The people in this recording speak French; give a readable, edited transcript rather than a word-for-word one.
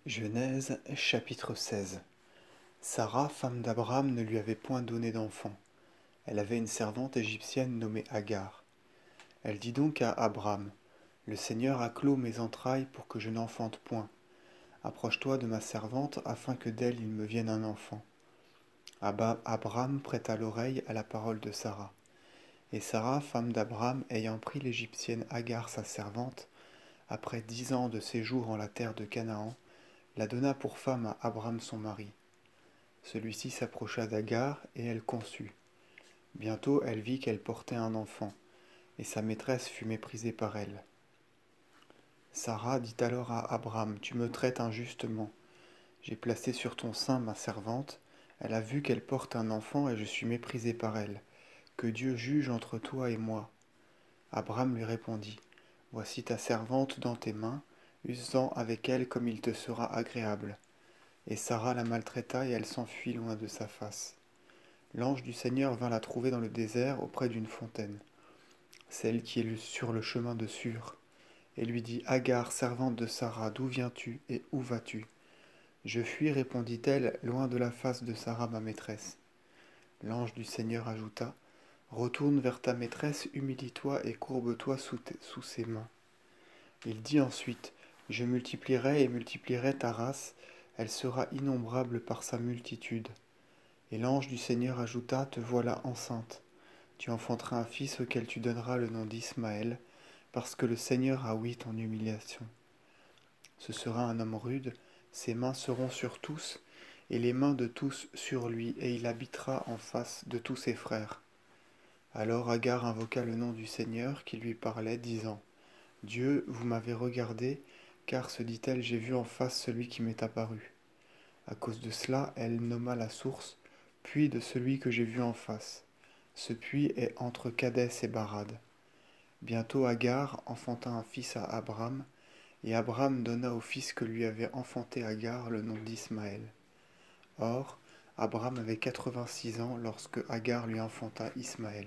Genèse chapitre 16. Sarah, femme d'Abraham, ne lui avait point donné d'enfant. Elle avait une servante égyptienne nommée Agar. Elle dit donc à Abraham, le Seigneur a clos mes entrailles pour que je n'enfante point. Approche-toi de ma servante afin que d'elle il me vienne un enfant. Abraham prêta l'oreille à la parole de Sarah. Et Sarah, femme d'Abraham, ayant pris l'Égyptienne Agar sa servante, après 10 ans de séjour en la terre de Canaan, la donna pour femme à Abraham son mari. Celui-ci s'approcha d'Agar, et elle conçut. Bientôt elle vit qu'elle portait un enfant, et sa maîtresse fut méprisée par elle. Sarah dit alors à Abraham, tu me traites injustement. J'ai placé sur ton sein ma servante, elle a vu qu'elle porte un enfant, et je suis méprisé par elle. Que Dieu juge entre toi et moi. Abraham lui répondit, voici ta servante dans tes mains, use-en avec elle comme il te sera agréable. Et Sarah la maltraita, et elle s'enfuit loin de sa face. L'ange du Seigneur vint la trouver dans le désert auprès d'une fontaine, celle qui est sur le chemin de Sur, et lui dit, Agar, servante de Sarah, d'où viens-tu et où vas-tu? Je fuis, répondit-elle, loin de la face de Sarah ma maîtresse. L'ange du Seigneur ajouta, retourne vers ta maîtresse, humilie-toi et courbe-toi sous ses mains. Il dit ensuite, je multiplierai et multiplierai ta race, elle sera innombrable par sa multitude. Et l'ange du Seigneur ajouta, te voilà enceinte. Tu enfanteras un fils auquel tu donneras le nom d'Ismaël, parce que le Seigneur a ouï ton humiliation. Ce sera un homme rude, ses mains seront sur tous, et les mains de tous sur lui, et il habitera en face de tous ses frères. Alors Agar invoqua le nom du Seigneur qui lui parlait, disant, Dieu, vous m'avez regardé, car, se dit-elle, j'ai vu en face celui qui m'est apparu. À cause de cela, elle nomma la source, puits de celui que j'ai vu en face. Ce puits est entre Kadès et Barad. Bientôt Agar enfanta un fils à Abraham, et Abraham donna au fils que lui avait enfanté Agar le nom d'Ismaël. Or, Abraham avait 86 ans lorsque Agar lui enfanta Ismaël.